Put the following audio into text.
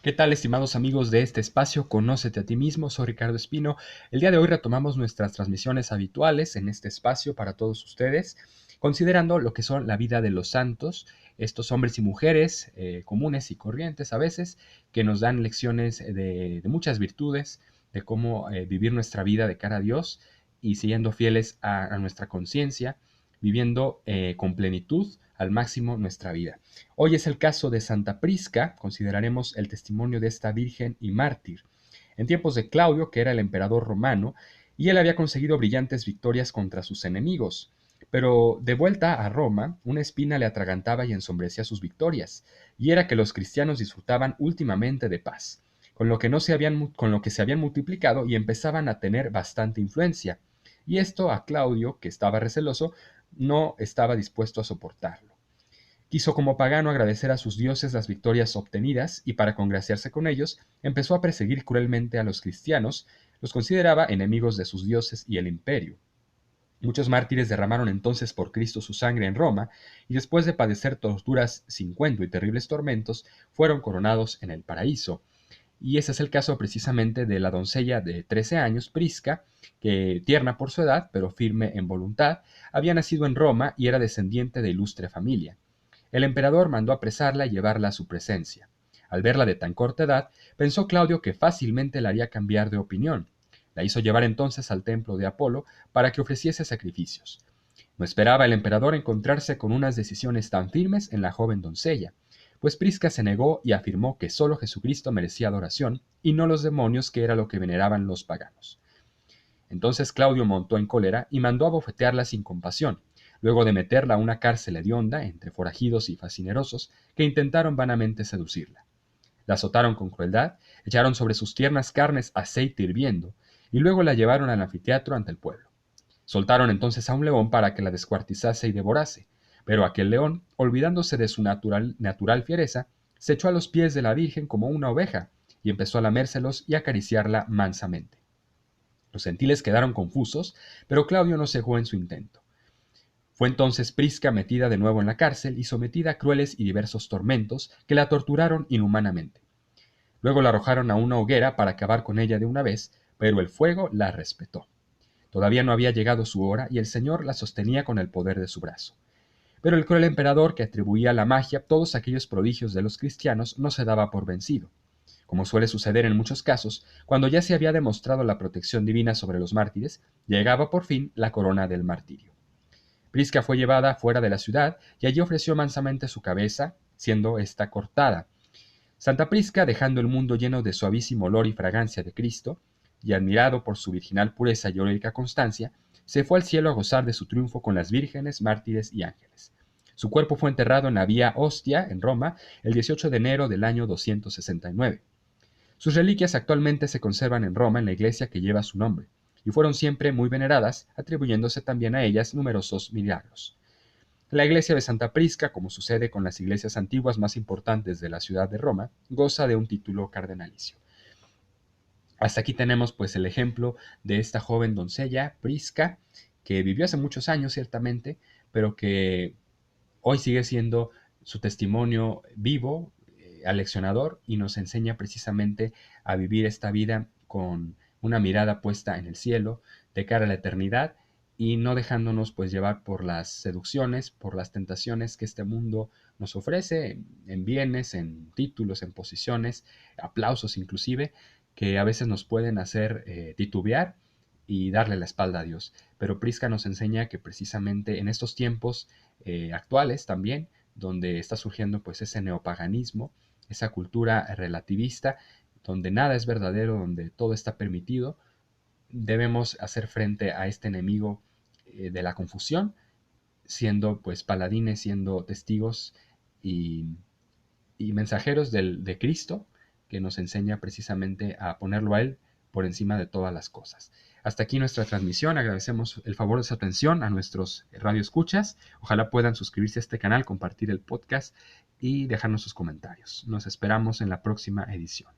¿Qué tal, estimados amigos de este espacio? Conócete a ti mismo, soy Ricardo Espino. El día de hoy retomamos nuestras transmisiones habituales en este espacio para todos ustedes, considerando lo que son la vida de los santos, estos hombres y mujeres comunes y corrientes a veces, que nos dan lecciones de muchas virtudes, de cómo vivir nuestra vida de cara a Dios y siguiendo fieles a nuestra conciencia, viviendo con plenitud al máximo nuestra vida. Hoy es el caso de Santa Prisca, consideraremos el testimonio de esta virgen y mártir. En tiempos de Claudio, que era el emperador romano, y él había conseguido brillantes victorias contra sus enemigos. Pero de vuelta a Roma, una espina le atragantaba y ensombrecía sus victorias, y era que los cristianos disfrutaban últimamente de paz, con lo que se habían multiplicado y empezaban a tener bastante influencia. Y esto a Claudio, que estaba receloso, no estaba dispuesto a soportarlo. Quiso como pagano agradecer a sus dioses las victorias obtenidas y para congraciarse con ellos empezó a perseguir cruelmente a los cristianos, los consideraba enemigos de sus dioses y el imperio. Muchos mártires derramaron entonces por Cristo su sangre en Roma y después de padecer torturas sin cuento y terribles tormentos fueron coronados en el paraíso. Y ese es el caso precisamente de la doncella de 13 años, Prisca, que, tierna por su edad, pero firme en voluntad, había nacido en Roma y era descendiente de ilustre familia. El emperador mandó apresarla y llevarla a su presencia. Al verla de tan corta edad, pensó Claudio que fácilmente la haría cambiar de opinión. La hizo llevar entonces al templo de Apolo para que ofreciese sacrificios. No esperaba el emperador encontrarse con unas decisiones tan firmes en la joven doncella, pues Prisca se negó y afirmó que sólo Jesucristo merecía adoración y no los demonios, que era lo que veneraban los paganos. Entonces Claudio montó en cólera y mandó abofetearla sin compasión, luego de meterla a una cárcel hedionda entre forajidos y fascinerosos que intentaron vanamente seducirla. La azotaron con crueldad, echaron sobre sus tiernas carnes aceite hirviendo y luego la llevaron al anfiteatro ante el pueblo. Soltaron entonces a un león para que la descuartizase y devorase, pero aquel león, olvidándose de su natural fiereza, se echó a los pies de la Virgen como una oveja y empezó a lamérselos y acariciarla mansamente. Los gentiles quedaron confusos, pero Claudio no cejó en su intento. Fue entonces Prisca metida de nuevo en la cárcel y sometida a crueles y diversos tormentos que la torturaron inhumanamente. Luego la arrojaron a una hoguera para acabar con ella de una vez, pero el fuego la respetó. Todavía no había llegado su hora y el Señor la sostenía con el poder de su brazo. Pero el cruel emperador, que atribuía a la magia todos aquellos prodigios de los cristianos, no se daba por vencido. Como suele suceder en muchos casos, cuando ya se había demostrado la protección divina sobre los mártires, llegaba por fin la corona del martirio. Prisca fue llevada fuera de la ciudad y allí ofreció mansamente su cabeza, siendo ésta cortada. Santa Prisca, dejando el mundo lleno de suavísimo olor y fragancia de Cristo, y admirado por su virginal pureza y heroica constancia, se fue al cielo a gozar de su triunfo con las vírgenes, mártires y ángeles. Su cuerpo fue enterrado en la Vía Ostia, en Roma, el 18 de enero del año 269. Sus reliquias actualmente se conservan en Roma en la iglesia que lleva su nombre, y fueron siempre muy veneradas, atribuyéndose también a ellas numerosos milagros. La iglesia de Santa Prisca, como sucede con las iglesias antiguas más importantes de la ciudad de Roma, goza de un título cardenalicio. Hasta aquí tenemos pues el ejemplo de esta joven doncella, Prisca, que vivió hace muchos años ciertamente, pero que hoy sigue siendo su testimonio vivo, aleccionador, y nos enseña precisamente a vivir esta vida con una mirada puesta en el cielo, de cara a la eternidad, y no dejándonos pues llevar por las seducciones, por las tentaciones que este mundo nos ofrece, en bienes, en títulos, en posiciones, aplausos inclusive, que a veces nos pueden hacer titubear y darle la espalda a Dios. Pero Prisca nos enseña que precisamente en estos tiempos actuales también, donde está surgiendo pues ese neopaganismo, esa cultura relativista, donde nada es verdadero, donde todo está permitido, debemos hacer frente a este enemigo de la confusión, siendo pues paladines, siendo testigos y, y mensajeros de Cristo, que nos enseña precisamente a ponerlo a Él por encima de todas las cosas. Hasta aquí nuestra transmisión. Agradecemos el favor de su atención a nuestros radioescuchas. Ojalá puedan suscribirse a este canal, compartir el podcast y dejarnos sus comentarios. Nos esperamos en la próxima edición.